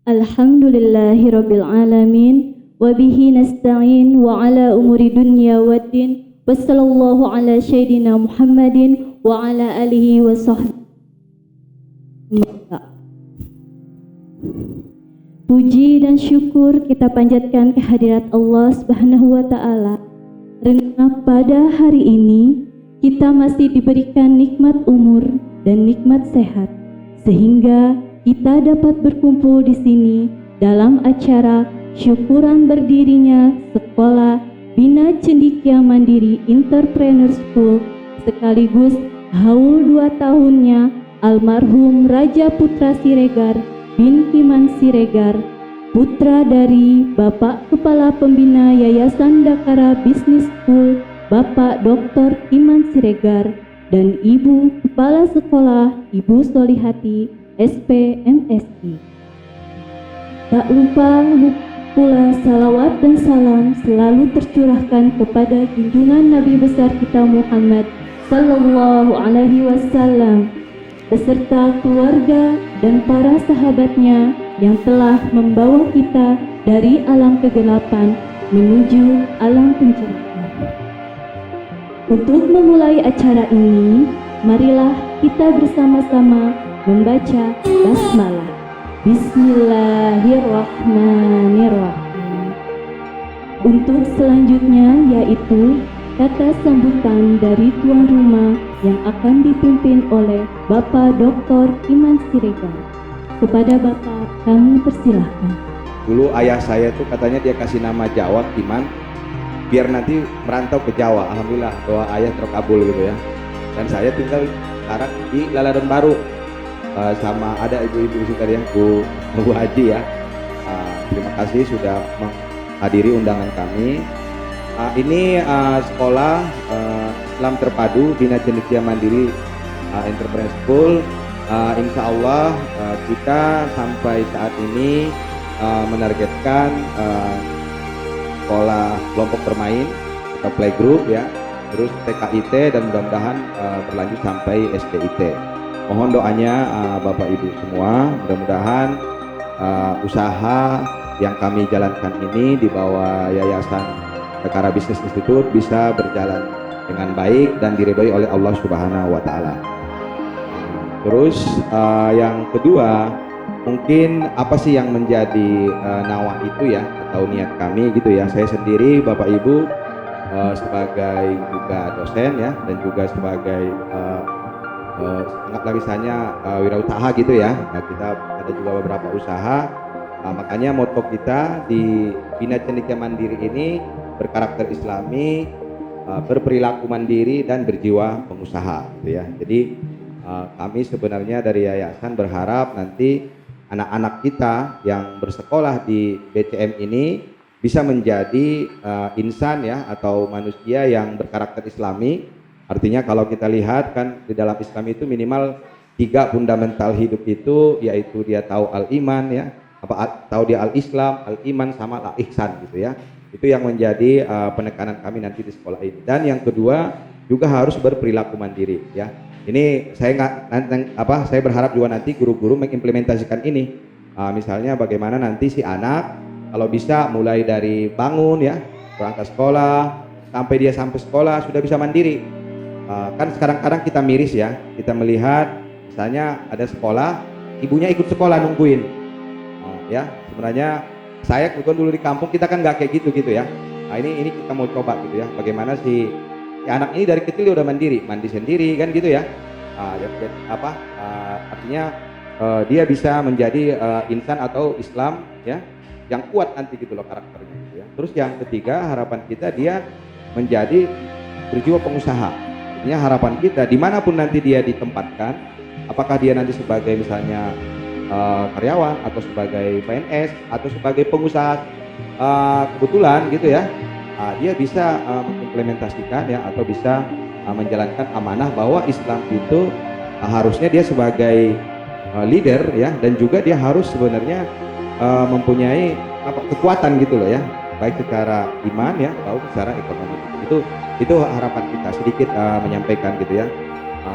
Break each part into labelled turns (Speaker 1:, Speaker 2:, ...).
Speaker 1: Alhamdulillahirabbil alamin wa bihi nasta'in wa ala umuri dunya waddin wa sallallahu ala sayyidina Muhammadin wa ala alihi wa sahbihi. Puji dan syukur kita panjatkan kehadirat Allah Subhanahu wa taala karena pada hari ini kita masih diberikan nikmat umur dan nikmat sehat sehingga kita dapat berkumpul di sini dalam acara syukuran berdirinya Sekolah Bina Cendekia Mandiri Entrepreneur School sekaligus haul 2 tahunnya almarhum Raja Putra Siregar bin Iman Siregar, putra dari Bapak Kepala Pembina Yayasan Dakara Business School Bapak Dr. Iman Siregar dan Ibu Kepala Sekolah Ibu Solihati SPMSI. Tak lupa pula salawat dan salam selalu tercurahkan kepada junjungan Nabi besar kita Muhammad Sallallahu Alaihi Wasallam beserta keluarga dan para sahabatnya yang telah membawa kita dari alam kegelapan menuju alam pencerahan. Untuk memulai acara ini, marilah kita bersama-sama membaca basmalah. Bismillahirrahmanirrahim. Untuk selanjutnya yaitu kata sambutan dari tuan rumah yang akan dipimpin oleh Bapak Dr. Iman Siregar. Kepada Bapak kami persilahkan.
Speaker 2: Dulu ayah saya tuh katanya dia kasih nama Jawa Iman biar nanti merantau ke Jawa. Alhamdulillah doa ayah terkabul gitu ya. Dan saya tinggal sekarang di Laladan Baru sama ada ibu-ibu sih tadi ya, Bu Haji ya. Terima kasih sudah menghadiri undangan kami. Ini sekolah Islam terpadu Bina Cendekia Mandiri Entrepreneur School. Insya Allah kita sampai saat ini menargetkan sekolah kelompok bermain atau playgroup ya, terus TKIT dan mudah-mudahan berlanjut sampai SDIT. Mohon doanya Bapak Ibu semua, mudah-mudahan usaha yang kami jalankan ini di bawah Yayasan Dakara Business Institute bisa berjalan dengan baik dan diridhoi oleh Allah Subhanahu wa taala. Terus yang kedua, mungkin apa sih yang menjadi nawah itu ya atau niat kami gitu ya. Saya sendiri Bapak Ibu sebagai juga dosen ya dan juga sebagai anggaplah misalnya wirausaha gitu ya. Nah, kita ada juga beberapa usaha. Makanya moto kita di Bina Cendekia Mandiri ini berkarakter Islami, berperilaku mandiri dan berjiwa pengusaha gitu ya. Jadi kami sebenarnya dari yayasan berharap nanti anak-anak kita yang bersekolah di BCM ini bisa menjadi insan ya atau manusia yang berkarakter Islami. Artinya kalau kita lihat kan di dalam Islam itu minimal 3 fundamental hidup itu, yaitu dia tahu al-iman ya, tahu dia al-Islam, al-iman sama al-ihsan gitu ya. Itu yang menjadi penekanan kami nanti di sekolah ini. Dan yang kedua juga harus berperilaku mandiri ya. Ini saya berharap juga nanti guru-guru mengimplementasikan ini. Misalnya bagaimana nanti si anak kalau bisa mulai dari bangun ya, berangkat sekolah sampai dia sampai sekolah sudah bisa mandiri. Kan kadang-kadang kita miris ya, kita melihat misalnya ada sekolah, ibunya ikut sekolah nungguin. Ya, sebenarnya saya kebetulan dulu di kampung kita kan nggak kayak gitu ya. Nah ini kita mau coba gitu ya, bagaimana si anak ini dari kecil dia udah mandiri, mandi sendiri kan gitu ya. Artinya dia bisa menjadi insan atau Islam ya yang kuat nanti gitu loh karakternya gitu ya. Terus yang ketiga harapan kita dia menjadi berjiwa pengusaha. Artinya harapan kita dimanapun nanti dia ditempatkan, apakah dia nanti sebagai misalnya karyawan atau sebagai PNS atau sebagai pengusaha kebetulan gitu ya, dia bisa mengimplementasikan ya atau bisa menjalankan amanah bahwa Islam itu harusnya dia sebagai leader ya, dan juga dia harus sebenarnya mempunyai kekuatan gitu loh ya, baik secara iman ya atau secara ekonomi. Itu harapan kita sedikit menyampaikan gitu ya.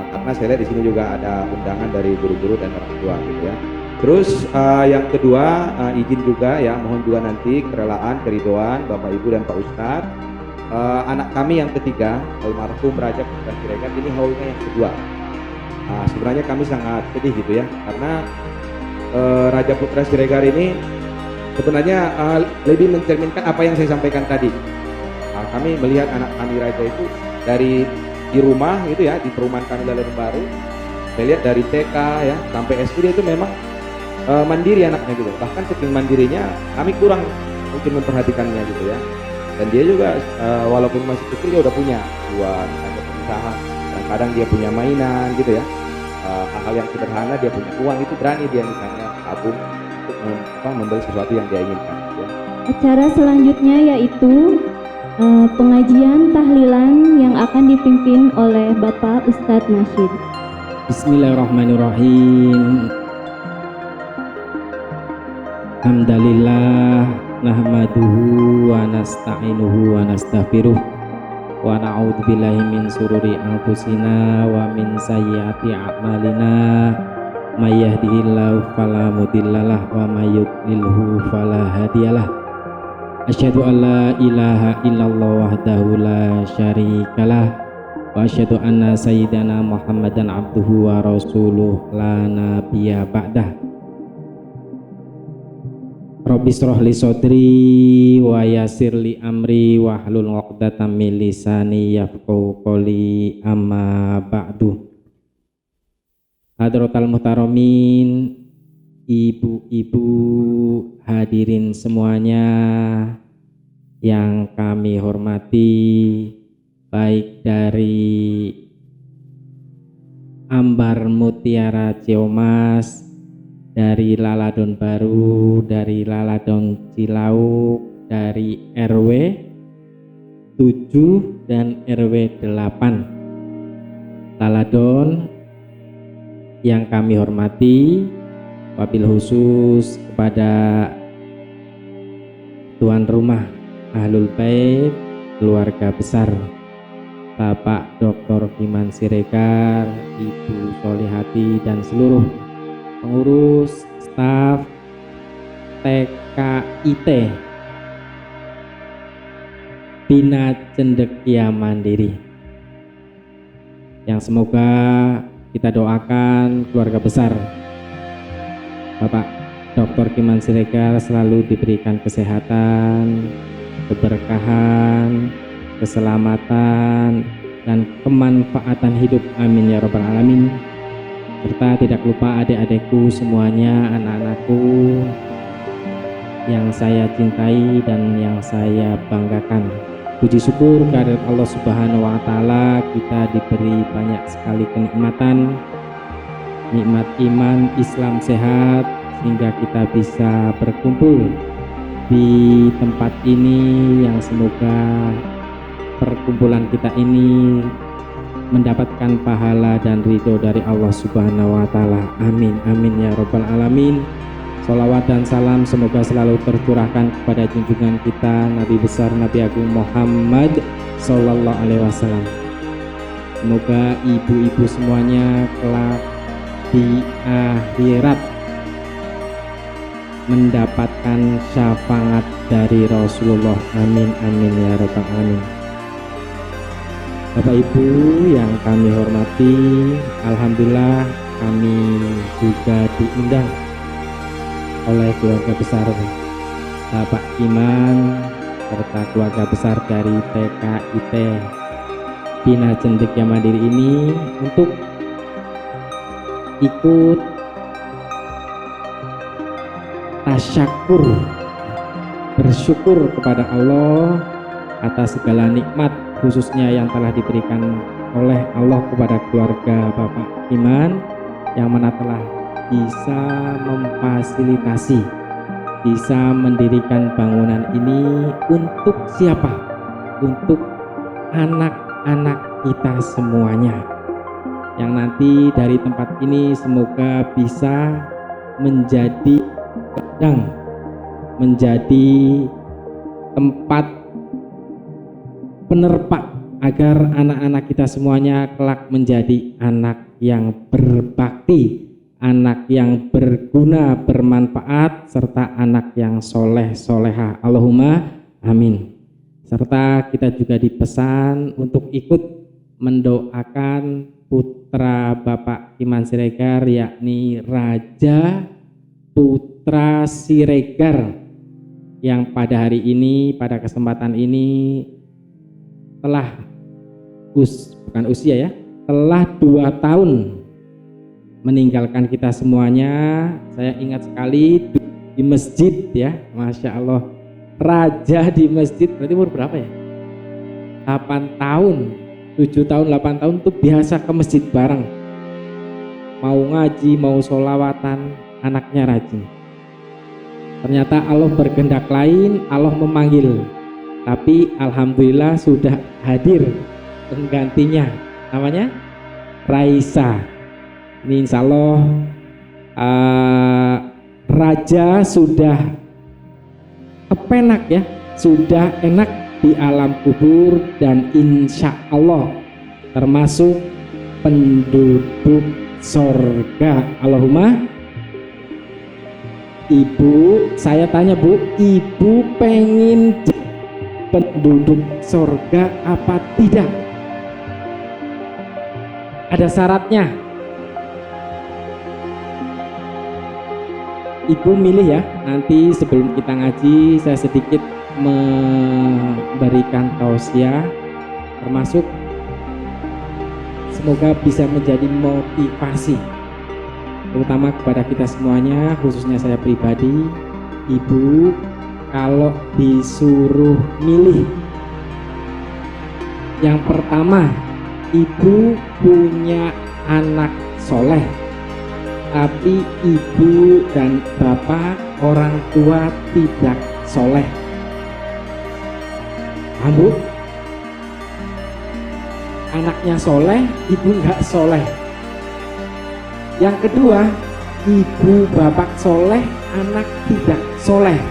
Speaker 2: Karena saya lihat di sini juga ada undangan dari guru-guru dan orang tua gitu ya. Terus yang kedua, izin juga ya, mohon juga nanti kerelaan, keridoan Bapak Ibu dan Pak Ustadz. Anak kami yang ketiga, almarhum Raja Putra Siregar, ini haulnya yang kedua. Sebenarnya kami sangat sedih gitu ya, karena Raja Putra Siregar ini sebenarnya lebih mencerminkan apa yang saya sampaikan tadi. Kami melihat anak kami Raja itu dari di rumah gitu ya, di perumahan kami Laladan Baru. Saya lihat dari TK ya sampai SD itu memang mandiri anaknya gitu, bahkan saking mandirinya kami kurang mungkin memperhatikannya gitu ya. Dan dia juga walaupun masih kecil dia udah punya misalnya pengusaha, kadang-kadang dia punya mainan gitu ya, hal-hal yang sederhana, dia punya uang itu berani dia misalnya tabung untuk membeli sesuatu yang dia inginkan ya.
Speaker 1: Acara selanjutnya yaitu pengajian tahlilan yang akan dipimpin oleh Bapak Ustadz Nasyid.
Speaker 3: Bismillahirrahmanirrahim. Alhamdulillah nahmaduhu wa nasta'inuhu wa nastaghfiruh wa na'udzubillahi min sururi anfusina wa min sayyiati a'malina may yahdihillahu fala mudhillalah wa may yudlilhu fala hadiyalah. Asyhadu an la ilaha illallah wahdahu la syarikalah wa asyhadu anna sayyidana Muhammadan abduhu wa rasuluh la nabiyya ba'dah. Rabbi shrah li sadri wa yassir li amri wa hlul 'uqdatam min lisani yafqahu qawli, amma ba'du. Hadratal muhtaramin, ibu-ibu hadirin semuanya yang kami hormati, baik dari Ambar Mutiara Ciamas, dari Laladan Baru, dari Laladan Cilauk, dari RW 7 dan RW 8 Laladan yang kami hormati, wabil khusus kepada tuan rumah Ahlul Bait, keluarga besar Bapak Dr. Kiman Siregar, Ibu Solihati dan seluruh pengurus staf TKIT Bina Cendekia Mandiri, yang semoga kita doakan keluarga besar Bapak Dr. Kiman Siregar selalu diberikan kesehatan, keberkahan, keselamatan, dan kemanfaatan hidup, amin ya rabbal alamin. Serta tidak lupa adik-adikku semuanya, anak-anakku yang saya cintai dan yang saya banggakan. Puji syukur kehadirat Allah Subhanahu wa Ta'ala, kita diberi banyak sekali kenikmatan, nikmat iman, Islam sehat, sehingga kita bisa berkumpul di tempat ini, yang semoga perkumpulan kita ini mendapatkan pahala dan ridho dari Allah Subhanahu wa Ta'ala, amin amin ya rabbal alamin. Sholawat dan salam semoga selalu tercurahkan kepada junjungan kita Nabi besar Nabi Agung Muhammad Sallallahu Alaihi Wasallam. Semoga ibu-ibu semuanya kelak di akhirat mendapatkan syafaat dari Rasulullah, amin amin ya rabbal alamin. Bapak Ibu yang kami hormati, alhamdulillah kami juga diundang oleh keluarga besar Bapak Kiman serta keluarga besar dari TKIT Bina Cendekia Mandiri ini untuk ikut tasyakur, bersyukur kepada Allah atas segala nikmat khususnya yang telah diberikan oleh Allah kepada keluarga Bapak Kiman, yang mana telah bisa memfasilitasi, bisa mendirikan bangunan ini untuk siapa? Untuk anak-anak kita semuanya, yang nanti dari tempat ini semoga bisa menjadi ladang, menjadi tempat penerpa agar anak-anak kita semuanya kelak menjadi anak yang berbakti, anak yang berguna, bermanfaat, serta anak yang soleh, soleha. Allahumma amin. Serta kita juga dipesan untuk ikut mendoakan putra Bapak Iman Siregar, yakni Raja Putra Siregar, yang pada hari ini, pada kesempatan ini telah telah 2 tahun meninggalkan kita semuanya. Saya ingat sekali di masjid ya, Masya Allah, raja di masjid, berarti umur berapa ya? 8 tahun, 7 tahun, 8 tahun tuh biasa ke masjid bareng, mau ngaji, mau sholawatan, anaknya rajin. Ternyata Allah berkehendak lain, Allah memanggil, tapi alhamdulillah sudah hadir penggantinya, namanya Raisa. Ini insya Allah Raja sudah kepenak ya, sudah enak di alam kubur, dan insya Allah termasuk penduduk sorga. Allahumma. Ibu, saya tanya Bu, ibu pengen penduduk sorga apa tidak? Ada syaratnya. Ibu milih ya, nanti sebelum kita ngaji saya sedikit memberikan tausiah, termasuk semoga bisa menjadi motivasi terutama kepada kita semuanya, khususnya saya pribadi. Ibu kalau disuruh milih, yang pertama, ibu punya anak soleh tapi ibu dan bapak orang tua tidak soleh. Paham Bu? Anaknya soleh, ibu nggak soleh. Yang kedua, ibu bapak soleh, anak tidak soleh.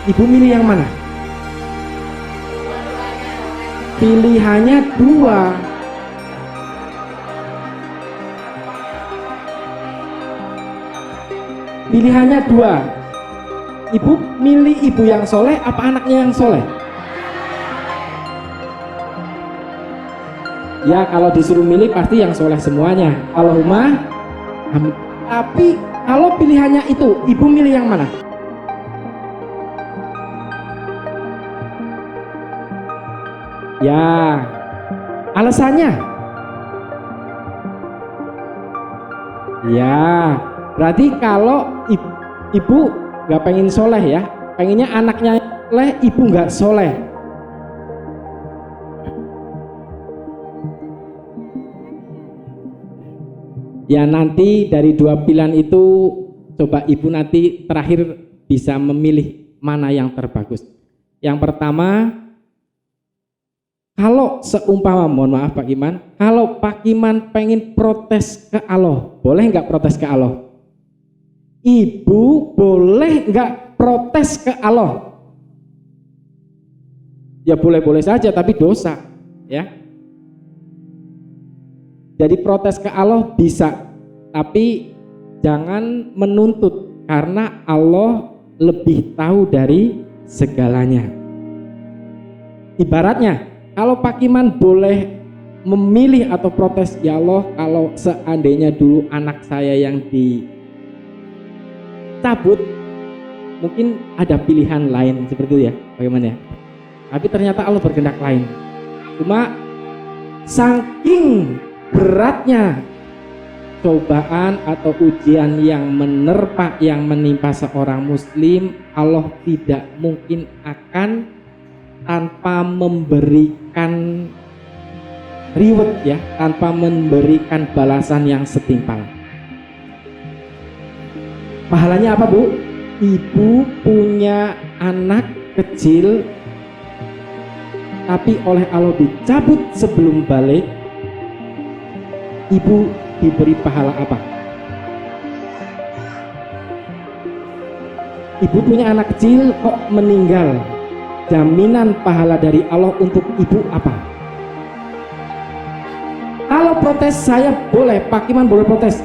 Speaker 3: Ibu milih yang mana? Pilihannya 2. Pilihannya 2. Ibu milih ibu yang soleh apa anaknya yang soleh? Ya kalau disuruh milih pasti yang soleh semuanya. Allahumma amin. Tapi kalau pilihannya itu, ibu milih yang mana? Ya, alasannya? Ya, berarti kalau ibu nggak pengen soleh ya, pengennya anaknya soleh, ibu nggak soleh. Ya nanti dari 2 pilihan itu coba ibu nanti terakhir bisa memilih mana yang terbagus. Yang pertama, kalau seumpama, mohon maaf Pak Iman, kalau Pak Iman pengen protes ke Allah, boleh nggak protes ke Allah? Ibu boleh nggak protes ke Allah? Ya boleh-boleh saja, tapi dosa ya. Jadi protes ke Allah bisa, tapi jangan menuntut, karena Allah lebih tahu dari segalanya. Ibaratnya, kalau Pak Iman boleh memilih atau protes, ya Allah, kalau seandainya dulu anak saya yang dicabut, mungkin ada pilihan lain seperti itu ya, bagaimana ya? Tapi ternyata Allah berkehendak lain. Cuma saking beratnya cobaan atau ujian yang menerpa, yang menimpa seorang muslim, Allah tidak mungkin akan tanpa memberikan reward ya, tanpa memberikan balasan yang setimpal. Pahalanya apa Bu? Ibu punya anak kecil tapi oleh Allah dicabut sebelum balik, ibu diberi pahala apa? Ibu punya anak kecil kok meninggal, jaminan pahala dari Allah untuk ibu apa? Kalau protes saya boleh, Pak Kiman boleh protes.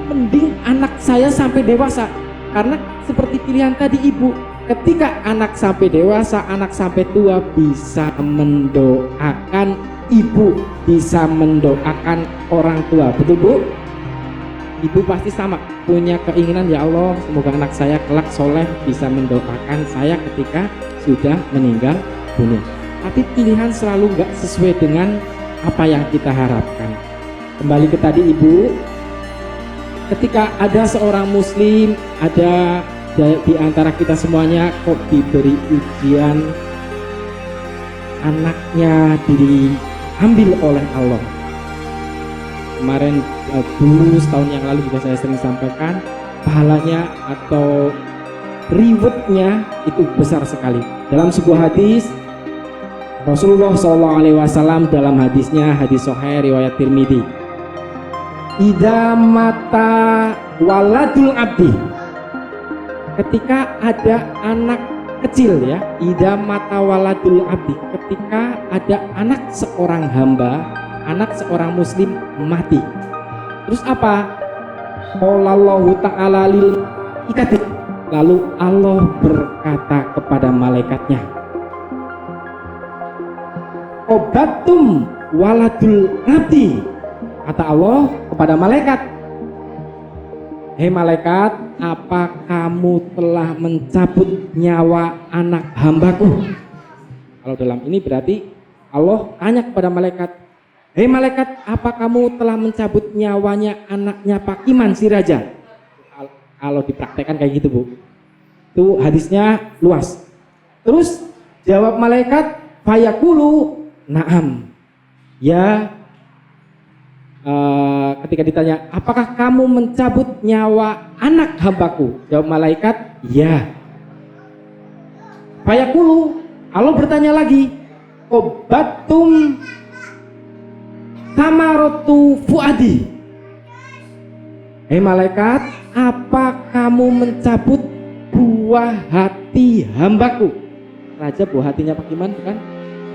Speaker 3: Mending anak saya sampai dewasa, karena seperti pilihan tadi ibu, ketika anak sampai dewasa, anak sampai tua bisa mendoakan ibu, bisa mendoakan orang tua, betul bu? Ibu pasti sama punya keinginan, ya Allah semoga anak saya kelak soleh bisa mendoakan saya ketika sudah meninggal dunia. Tapi pilihan selalu nggak sesuai dengan apa yang kita harapkan. Kembali ke tadi ibu, ketika ada seorang muslim, ada di antara kita semuanya kok diberi ujian, anaknya diambil oleh Allah. Kemarin dulu setahun yang lalu juga saya sering sampaikan, pahalanya atau rewardnya itu besar sekali. Dalam sebuah hadis Rasulullah SAW dalam hadisnya, hadis Sahih riwayat Tirmidzi, idza mata waladul abdi, ketika ada anak kecil ya, idza mata waladul abdi, ketika ada anak seorang hamba, anak seorang muslim mati, terus apa? Qallallahu ta'ala lil ikati, lalu Allah berkata kepada malaikatnya, obatum waladul abdi, kata Allah kepada malaikat, hei malaikat, apa kamu telah mencabut nyawa anak hambaku? Kalau dalam ini berarti Allah tanya kepada malaikat, hei malaikat, apa kamu telah mencabut nyawanya anaknya Pak Iman si Raja? Kalau dipraktekkan kayak gitu bu, itu hadisnya luas. Terus jawab malaikat, fayaqulu na'am, ya. Ketika ditanya, apakah kamu mencabut nyawa anak hambaku? Jawab malaikat, ya. Fayaqulu, Allah bertanya lagi, obatum samaratu fuadi, hei malaikat, apa kamu mencabut buah hati hambaku? Raja buah hatinya Pak Iman kan?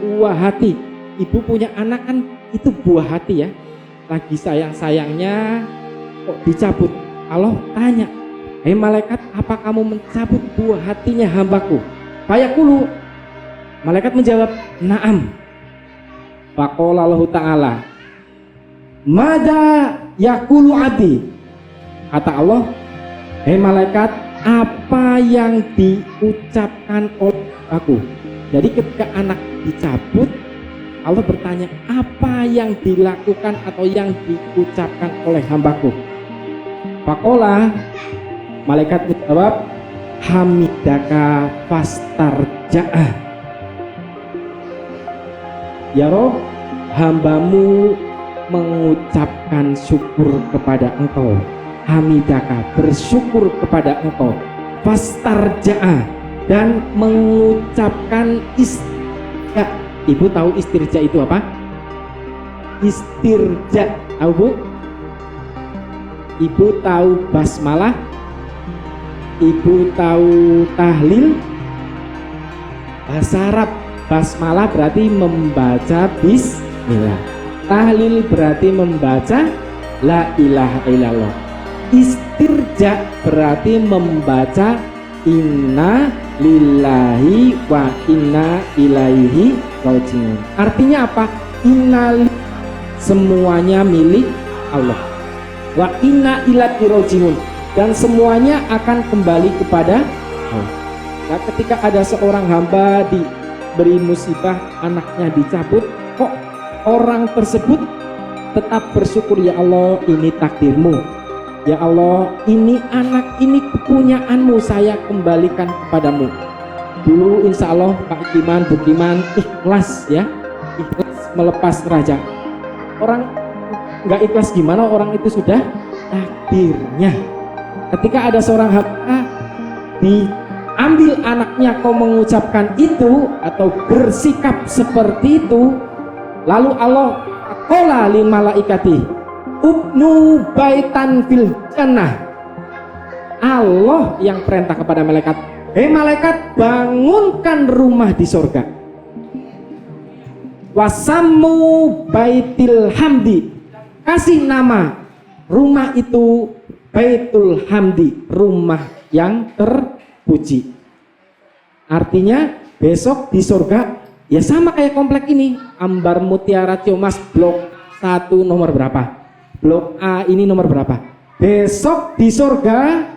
Speaker 3: Buah hati. Ibu punya anak kan itu buah hati ya, lagi sayang-sayangnya kok dicabut. Allah tanya, hei malaikat, apa kamu mencabut buah hatinya hambaku? Fayaqulu, malaikat menjawab, na'am. Faqala Allah Ta'ala, mada yaqulu abdi, kata Allah, hei malaikat, apa yang diucapkan oleh aku? Jadi ketika anak dicabut, Allah bertanya, apa yang dilakukan atau yang diucapkan oleh hambaku? Faqala, malaikat menjawab, hamidaka fastarja'ah, ya Rob, hambamu mengucapkan syukur kepada engkau, hamidaka, bersyukur kepada engkau, fastarja'ah, dan mengucapkan istirja. Ibu tahu istirja itu apa? Istirja, tahu bu? Ibu tahu basmalah? Ibu tahu tahlil? Bahasa Arab, basmalah berarti membaca bismillah, tahlil berarti membaca la ilaha illallah, istirja berarti membaca inna lillahi wa inna ilaihi rajiun. Artinya apa? Inna, semuanya milik Allah, wa inna ilaihi rajiun, dan semuanya akan kembali kepada Allah. Nah, ketika ada seorang hamba diberi musibah, anaknya dicabut, kok orang tersebut tetap bersyukur, ya Allah ini takdirmu, ya Allah ini anak ini kepunyaanmu, saya kembalikan kepadamu. Dulu insya Allah Pak Kiman, Bu Kiman ikhlas ya, ikhlas melepas raja. Orang nggak ikhlas gimana, orang itu sudah takdirnya. Ketika ada seorang hamba diambil anaknya, kau mengucapkan itu atau bersikap seperti itu, lalu Allah qala lil malaikati ubnu baitan fil jannah, Allah yang perintah kepada malaikat, hei malaikat, bangunkan rumah di sorga. Wasammu Baitil Hamdi. Kasih nama rumah itu Baitul Hamdi, rumah yang terpuji. Artinya besok di surga ya sama kayak komplek ini, Ambar Mutiara Ciumas blok 1 nomor berapa? Blok A ini nomor berapa? Besok di surga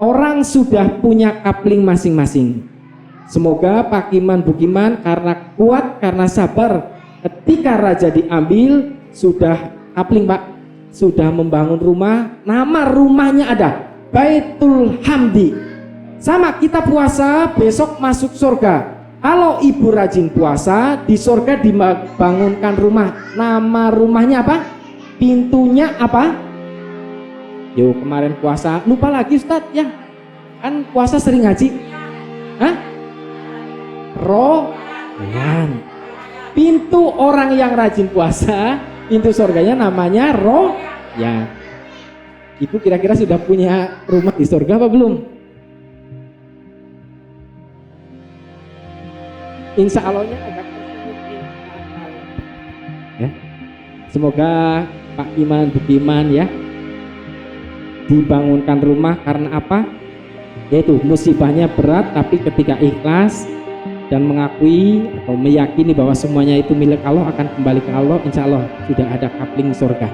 Speaker 3: orang sudah punya kapling masing-masing. Semoga Pak Kiman Bukiman karena kuat, karena sabar, ketika raja diambil sudah kapling Pak, sudah membangun rumah, nama rumahnya ada Baitul Hamdi. Sama kita puasa besok masuk surga. Kalau ibu rajin puasa di surga dibangunkan rumah, nama rumahnya apa? Pintunya apa? Yo kemarin puasa lupa lagi Ustadz ya, kan puasa sering ngaji. Hah? Royan. Pintu orang yang rajin puasa, pintu surganya namanya Royan. Ibu kira-kira sudah punya rumah di surga apa belum? Insya Allahnya agak ya. Semoga Pak Iman Bukiman ya dibangunkan rumah karena apa? Yaitu musibahnya berat, tapi ketika ikhlas dan mengakui atau meyakini bahwa semuanya itu milik Allah, akan kembali ke Allah, insya Allah sudah ada kapling surga.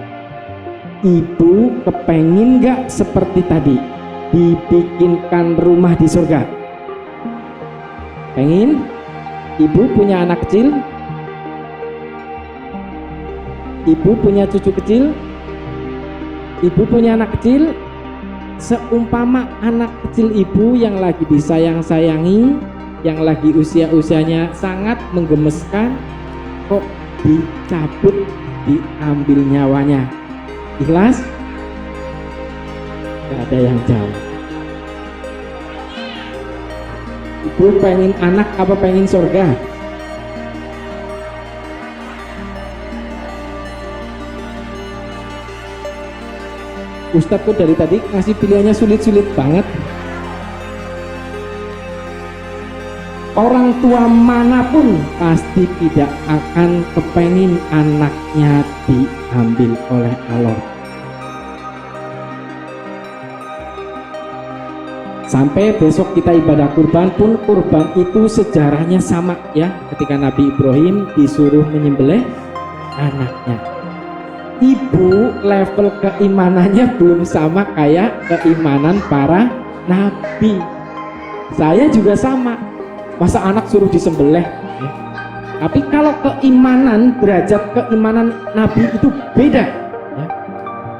Speaker 3: Ibu kepengin gak seperti tadi dibikinkan rumah di surga? Pengen? Ibu punya anak kecil? Ibu punya cucu kecil? Ibu punya anak kecil? Seumpama anak kecil ibu yang lagi disayang-sayangi, yang lagi usia-usianya sangat menggemeskan, kok dicabut, diambil nyawanya, ikhlas? Gak ada yang jawab. Ibu pengen anak apa pengen surga? Ustadz kok dari tadi ngasih pilihannya sulit-sulit banget. Orang tua manapun pasti tidak akan kepengin anaknya diambil oleh Allah. Sampai besok kita ibadah kurban pun, kurban itu sejarahnya sama ya. Ketika Nabi Ibrahim disuruh menyembelih anaknya, ibu level keimanannya belum sama kayak keimanan para nabi. Saya juga sama, masa anak suruh disembelih ya. Tapi kalau keimanan, derajat keimanan nabi itu beda ya.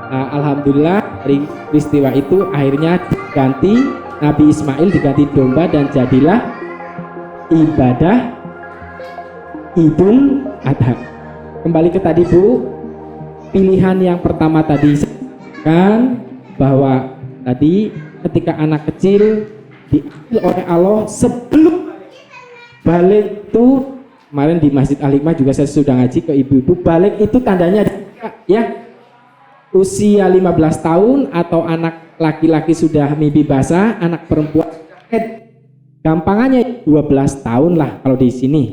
Speaker 3: Nah, alhamdulillah dari peristiwa itu akhirnya diganti, Nabi Ismail diganti domba dan jadilah ibadah Idul Adha. Kembali ke tadi Bu, pilihan yang pertama tadi kan bahwa tadi ketika anak kecil diambil oleh Allah sebelum balik itu, kemarin di Masjid Al-Hikmah juga saya sudah ngaji ke ibu-ibu, balik itu tandanya ya usia 15 tahun atau anak laki-laki sudah mimpi basah, anak perempuan gampangannya 12 tahun lah kalau di sini.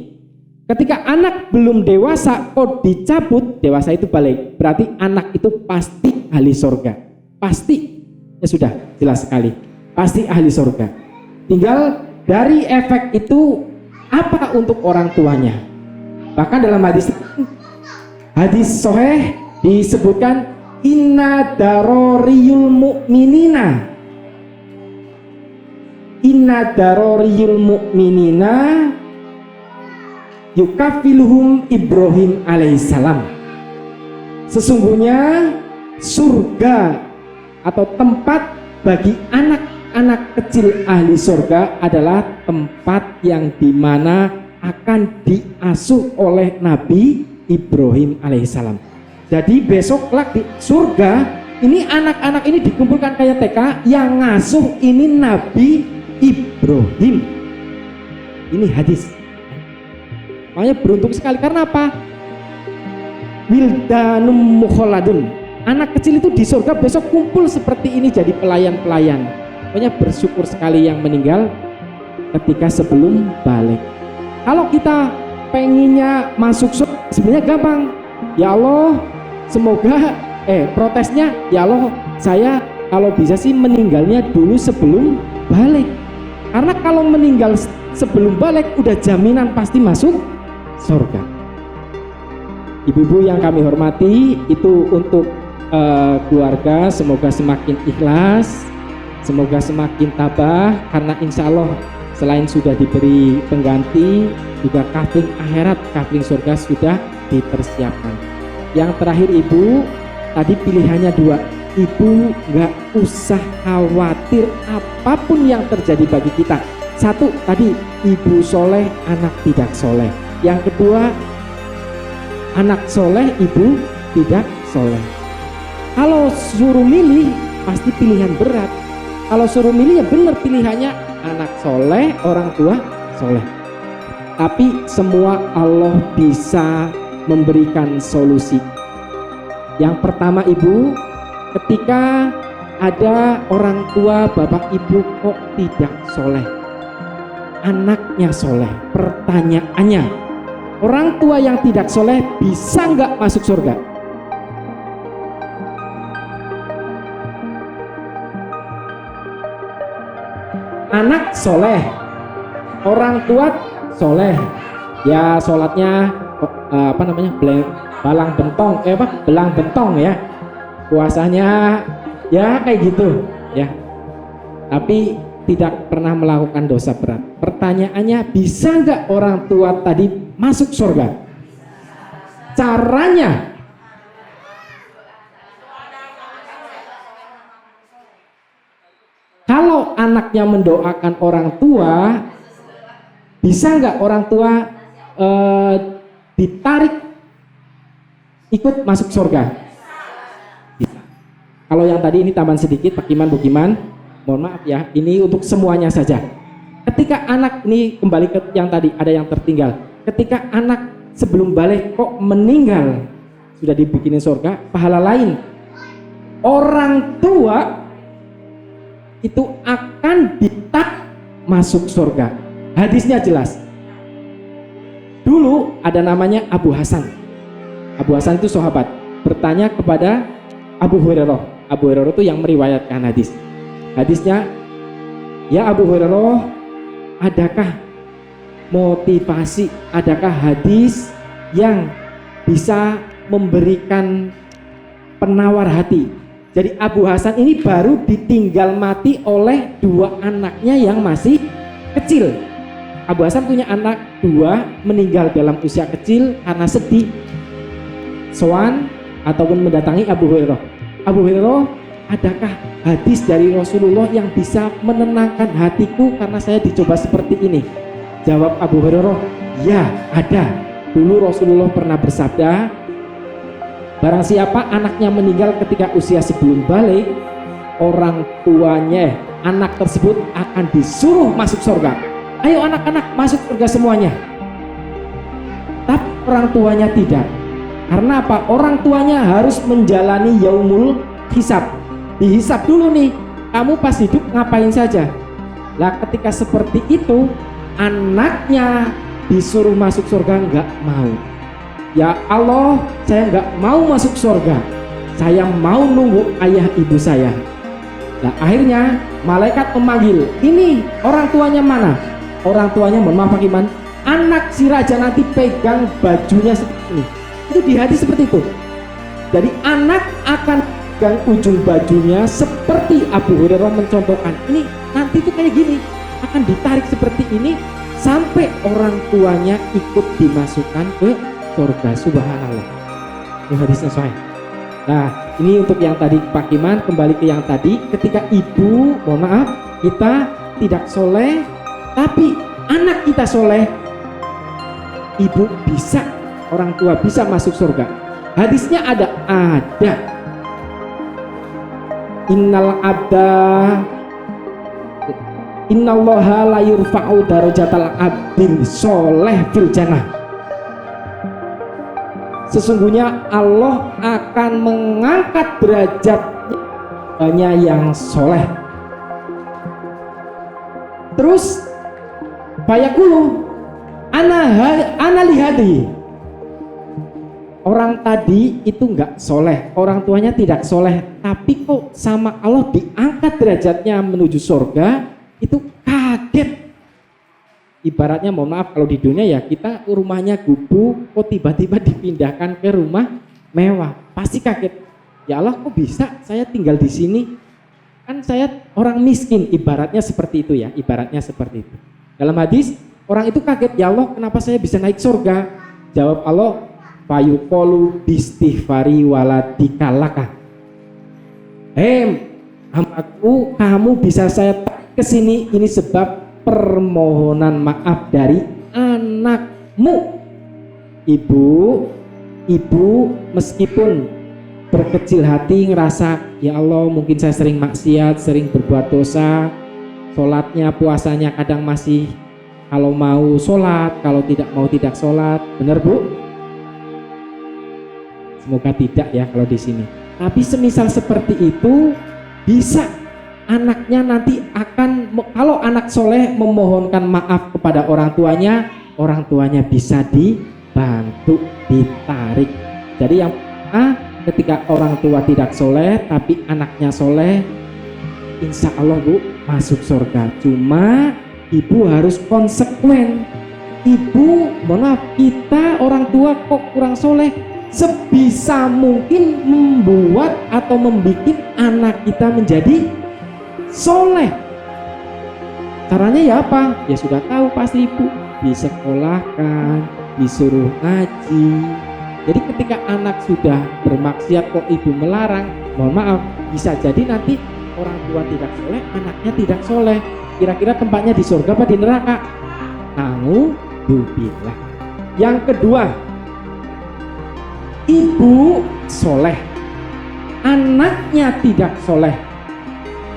Speaker 3: Ketika anak belum dewasa kok dicabut, dewasa itu balik, berarti anak itu pasti ahli surga. Pasti, ya sudah jelas sekali, pasti ahli surga. Tinggal dari efek itu apa untuk orang tuanya. Bahkan dalam hadis sahih disebutkan inna daroriyul mu'minina, inna daroriyul mu'minina yukafiluhum Ibrahim alaihissalam. Sesungguhnya surga atau tempat bagi anak-anak kecil ahli surga adalah tempat yang dimana akan diasuh oleh Nabi Ibrahim alaihissalam. Jadi besok di surga ini anak-anak ini dikumpulkan kayak TK, yang ngasuh ini Nabi Ibrahim. Ini hadis. Makanya beruntung sekali karena apa? Wildanum mukholadun. Anak kecil itu di surga besok kumpul seperti ini jadi pelayan-pelayan. Makanya bersyukur sekali yang meninggal ketika sebelum balik. Kalau kita pengennya masuk surga Sebenarnya gampang. Ya Allah, semoga protesnya, ya Allah, saya kalau bisa sih meninggalnya dulu sebelum balik. Karena kalau meninggal sebelum balik udah jaminan pasti masuk surga. Ibu-ibu yang kami hormati, itu untuk keluarga, semoga semakin ikhlas, semoga semakin tabah, karena insya Allah selain sudah diberi pengganti, juga kafling akhirat, kafling surga sudah dipersiapkan. Yang terakhir ibu, tadi pilihannya dua. Ibu nggak usah khawatir apapun yang terjadi bagi kita. Satu, tadi ibu soleh, anak tidak soleh. Yang kedua, anak soleh, ibu tidak soleh. Kalau suruh milih, pasti pilihan berat. Kalau suruh milih, ya benar pilihannya anak soleh, orang tua soleh. Tapi semua Allah bisa memberikan solusi. Yang pertama ibu, ketika ada orang tua bapak ibu kok tidak soleh, anaknya soleh, pertanyaannya, orang tua yang tidak soleh bisa nggak masuk surga? Anak soleh, orang tua soleh, ya sholatnya belang bentong ya, puasanya ya kayak gitu ya, tapi tidak pernah melakukan dosa berat. Pertanyaannya, bisa nggak orang tua tadi masuk surga? Caranya, kalau anaknya mendoakan orang tua, bisa nggak orang tua ditarik ikut masuk surga? Bisa. Kalau yang tadi ini tambahan sedikit, Pak Kiman, Bu Kiman, mohon maaf ya, ini untuk semuanya saja. Ketika anak ini kembali ke yang tadi, ada yang tertinggal. Ketika anak sebelum balik kok meninggal, sudah dibikinin surga, pahala lain. Orang tua itu akan ditarik masuk surga. Hadisnya jelas. Dulu ada namanya Abu Hasan. Abu Hasan itu sahabat, bertanya kepada Abu Hurairah. Abu Hurairah itu yang meriwayatkan hadis. Hadisnya, ya Abu Hurairah, adakah motivasi, adakah hadis yang bisa memberikan penawar hati? Jadi Abu Hasan ini baru ditinggal mati oleh dua anaknya yang masih kecil. Abu Hasan punya anak dua, meninggal dalam usia kecil karena sedih. Soan ataupun mendatangi Abu Hurairah. Abu Hurairah, adakah hadis dari Rasulullah yang bisa menenangkan hatiku karena saya dicoba seperti ini? Jawab Abu Hurairah, ya ada. Dulu Rasulullah pernah bersabda, barang siapa anaknya meninggal ketika usia sebelum balik, orang tuanya, anak tersebut akan disuruh masuk surga. Ayo anak-anak masuk surga semuanya. Tapi orang tuanya tidak. Karena apa? Orang tuanya harus menjalani yaumul hisab. Dihisab dulu nih, kamu pas hidup ngapain saja. Lah ketika seperti itu, anaknya disuruh masuk surga nggak mau. Ya Allah, saya nggak mau masuk surga, saya mau nunggu ayah ibu saya. Nah akhirnya malaikat memanggil, ini orang tuanya mana? Orang tuanya, mohon maaf Pak Iman, anak si raja nanti pegang bajunya seperti ini. Itu di hadis seperti itu. Jadi anak akan pegang ujung bajunya seperti Abu Hurairah mencontohkan. Ini nanti itu kayak gini, akan ditarik seperti ini sampai orang tuanya ikut dimasukkan ke surga. Subhanallah. Ini hadisnya sahih. Nah, ini untuk yang tadi Pak Kiman, kembali ke yang tadi, ketika ibu, mohon maaf, kita tidak soleh, tapi anak kita soleh, ibu bisa, orang tua bisa masuk surga. Hadisnya ada. Innal abda, innallaha la yurfa'u darajatal abdin soleh fil jannah. Sesungguhnya Allah akan mengangkat derajatnya yang soleh. Terus fayaqulu ana lihadi, orang tadi itu nggak soleh, orang tuanya tidak soleh, tapi kok sama Allah diangkat derajatnya menuju surga, itu kaget. Ibaratnya mohon maaf, kalau di dunia ya kita rumahnya gubuk, kok tiba-tiba dipindahkan ke rumah mewah, pasti kaget. Ya Allah, kok bisa saya tinggal di sini? Kan saya orang miskin, ibaratnya seperti itu ya, ibaratnya seperti itu. Dalam hadis, orang itu kaget, ya Allah kenapa saya bisa naik surga? Jawab Allah, fayuqolu bistighfari waladikalaka. Hambaku, kamu bisa saya tarik ke sini ini sebab permohonan maaf dari anakmu. Ibu meskipun berkecil hati ngerasa, ya Allah mungkin saya sering maksiat, sering berbuat dosa, sholatnya, puasanya kadang masih kalau mau sholat, kalau tidak mau tidak sholat, benar Bu? Semoga tidak ya kalau di sini. Tapi semisal seperti itu, bisa anaknya nanti akan, kalau anak soleh memohonkan maaf kepada orang tuanya bisa dibantu, ditarik. Jadi yang ketika orang tua tidak soleh tapi anaknya soleh, insya Allah Bu masuk surga. Cuma ibu harus konsekuen. Ibu, maaf, kita orang tua kok kurang soleh, sebisa mungkin membuat atau membuat anak kita menjadi soleh. Caranya ya apa? Ya sudah tahu pasti ibu, disekolahkan, disuruh ngaji. Jadi ketika anak sudah bermaksiat kok ibu melarang, mohon maaf, bisa jadi nanti orang tua tidak soleh, anaknya tidak soleh. Kira-kira tempatnya di surga apa di neraka? Naudzubillah. Yang kedua, ibu soleh, anaknya tidak soleh.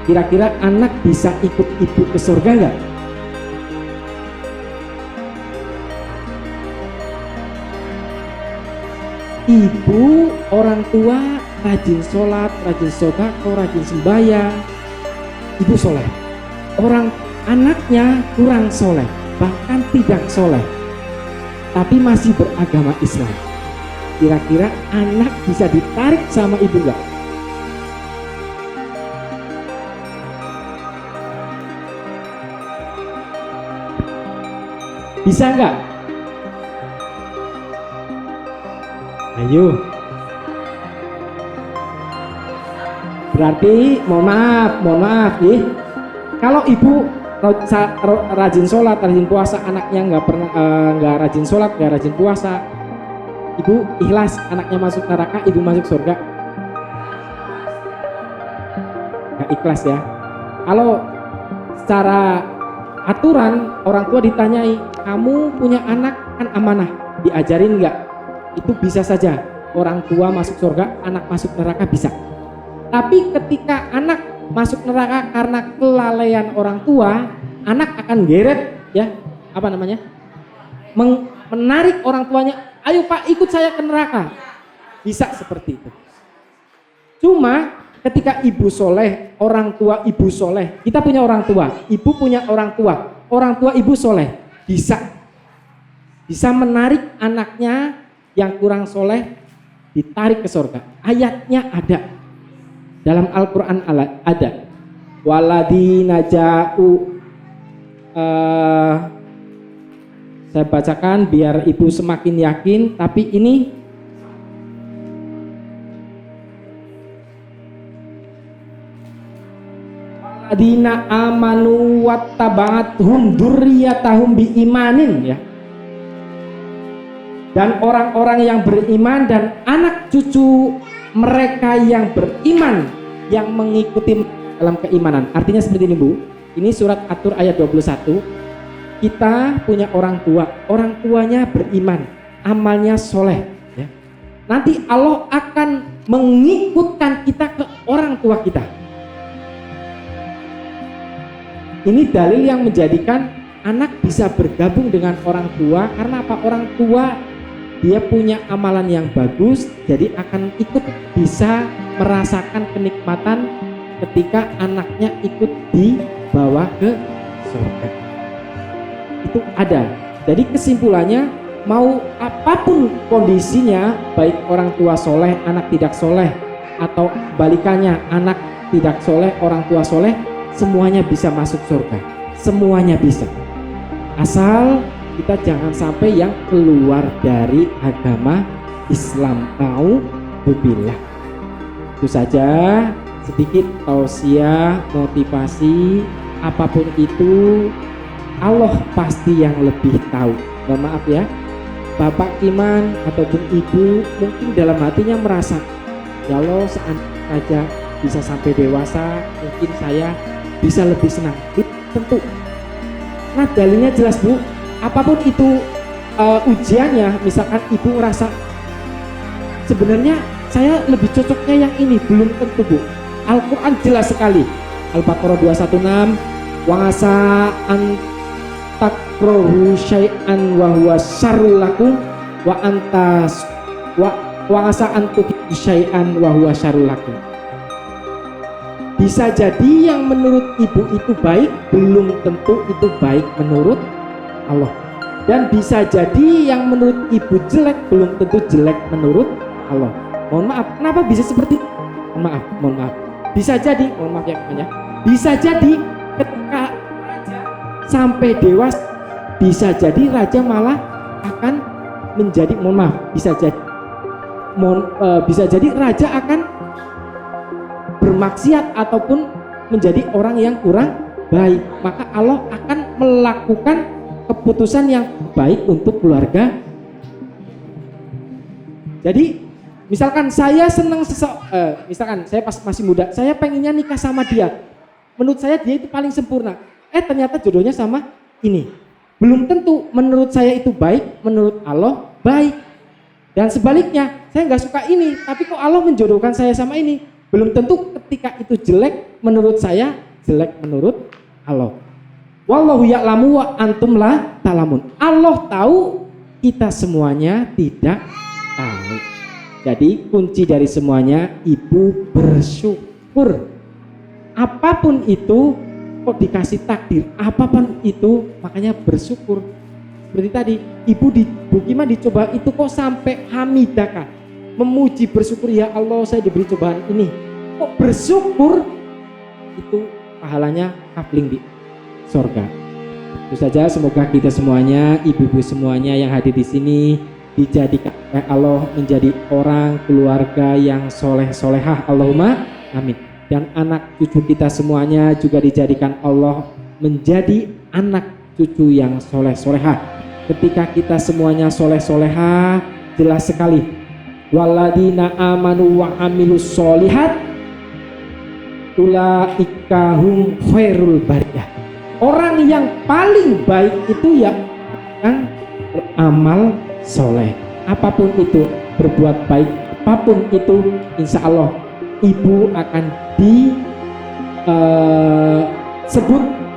Speaker 3: Kira-kira anak bisa ikut ibu ke surga enggak? Ibu, orang tua rajin sholat, rajin sedekah, rajin sembahyang, ibu soleh. Anaknya kurang soleh, bahkan tidak soleh, tapi masih beragama Islam. Kira-kira anak bisa ditarik sama ibu enggak? Bisa enggak? Ayo. Berarti mohon maaf nih. Kalau ibu rajin sholat, rajin puasa, anaknya nggak rajin sholat, nggak rajin puasa, ibu ikhlas anaknya masuk neraka, ibu masuk surga? Nggak ikhlas ya. Kalau secara aturan orang tua ditanyai, kamu punya anak kan amanah, diajarin nggak? Itu bisa saja orang tua masuk surga, anak masuk neraka, bisa. Tapi ketika anak masuk neraka karena kelalaian orang tua, anak akan geret ya, menarik orang tuanya, ayo Pak ikut saya ke neraka. Bisa seperti itu. Cuma ketika ibu soleh, orang tua ibu soleh, kita punya orang tua, ibu punya orang tua ibu soleh, bisa menarik anaknya yang kurang soleh, ditarik ke surga. Ayatnya ada dalam Al-Quran, ada waladina ja'u, saya bacakan biar ibu semakin yakin. Tapi ini waladina amanu wattaba'athum dzurriyyatahum biimanin ya. Dan orang-orang yang beriman dan anak cucu mereka yang beriman yang mengikuti dalam keimanan. Artinya seperti ini Bu. Ini surat At-Tur ayat 21. Kita punya orang tua, orang tuanya beriman, amalnya soleh ya. Nanti Allah akan mengikutkan kita ke orang tua kita. Ini dalil yang menjadikan anak bisa bergabung dengan orang tua. Karena apa? Orang tua dia punya amalan yang bagus, jadi akan ikut bisa merasakan kenikmatan ketika anaknya ikut dibawa ke surga. Itu ada. Jadi kesimpulannya, mau apapun kondisinya, baik orang tua soleh, anak tidak soleh, atau balikannya, anak tidak soleh, orang tua soleh, semuanya bisa masuk surga. Semuanya bisa. Asal kita jangan sampai yang keluar dari agama Islam. Nauzubillah. Itu saja sedikit tausiah, motivasi, apapun itu Allah pasti yang lebih tahu. Mohon maaf ya, Bapak Kiman ataupun Ibu mungkin dalam hatinya merasa, ya Allah seandainya saja bisa sampai dewasa, mungkin saya bisa lebih senang. Tentu. Nah dalilnya jelas Bu, apapun itu ujiannya, misalkan Ibu merasa sebenarnya saya lebih cocoknya yang ini, belum tentu Bu. Al-Quran jelas sekali. Al-Baqarah 216, wa asa an takrohu syai'an wa huwa syarrul lakum wa antas wa asa an tuhibbu syai'an wa huwa syarrul lakum. Bisa jadi yang menurut Ibu itu baik, belum tentu itu baik menurut Allah. Dan bisa jadi yang menurut Ibu jelek, belum tentu jelek menurut Allah. Mohon maaf, kenapa bisa seperti itu? Mohon maaf. Bisa jadi, mohon maaf ya teman-teman, bisa jadi ketika raja sampai dewasa, bisa jadi raja malah akan menjadi, mohon maaf, bisa jadi raja akan bermaksiat ataupun menjadi orang yang kurang baik. Maka Allah akan melakukan keputusan yang baik untuk keluarga. Jadi misalkan saya senang misalkan saya pas masih muda, saya pengennya nikah sama dia. Menurut saya dia itu paling sempurna. Ternyata jodohnya sama ini. Belum tentu menurut saya itu baik, menurut Allah baik. Dan sebaliknya, saya nggak suka ini, tapi kok Allah menjodohkan saya sama ini. Belum tentu ketika itu jelek menurut saya, jelek menurut Allah. Wallahu ya'lamu wa antum la ta'lamun. Allah tahu, kita semuanya tidak tahu. Jadi kunci dari semuanya, Ibu bersyukur. Apapun itu, kok dikasih takdir, apapun itu, makanya bersyukur. Seperti tadi, Ibu Kiman dicoba itu kok sampai hamidaka, memuji, bersyukur, ya Allah saya diberi cobaan ini. Kok bersyukur, itu pahalanya kapling di surga. Itu saja, semoga kita semuanya, ibu-ibu semuanya yang hadir di sini, dijadikan oleh Allah menjadi orang keluarga yang soleh-solehah, Allahumma amin. Dan anak cucu kita semuanya juga dijadikan Allah menjadi anak cucu yang soleh-solehah. Ketika kita semuanya soleh-solehah, jelas sekali, waladina amanu wa amilus solihat ulaika hum khairul bariyah. Orang yang paling baik itu yang beramal soleh. Apapun itu, berbuat baik, apapun itu, insya Allah Ibu akan disebut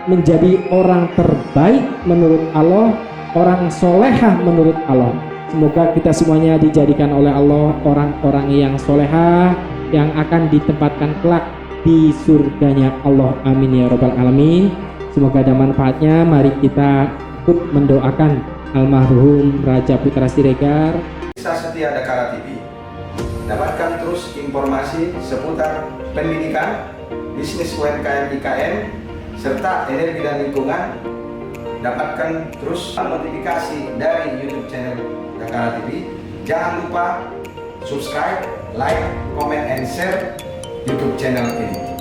Speaker 3: menjadi orang terbaik menurut Allah, orang solehah menurut Allah. Semoga kita semuanya dijadikan oleh Allah orang-orang yang solehah, yang akan ditempatkan kelak di surganya Allah. Amin ya rabbal alamin. Semoga ada manfaatnya. Mari kita ikut mendoakan almarhum Raja Putra Siregar.
Speaker 2: Bisa setia Dakara TV. Dapatkan terus informasi seputar pendidikan, bisnis UMKM IKN, serta energi dan lingkungan. Dapatkan terus notifikasi dari YouTube channel Dakara TV. Jangan lupa subscribe, like, comment, and share YouTube channel ini.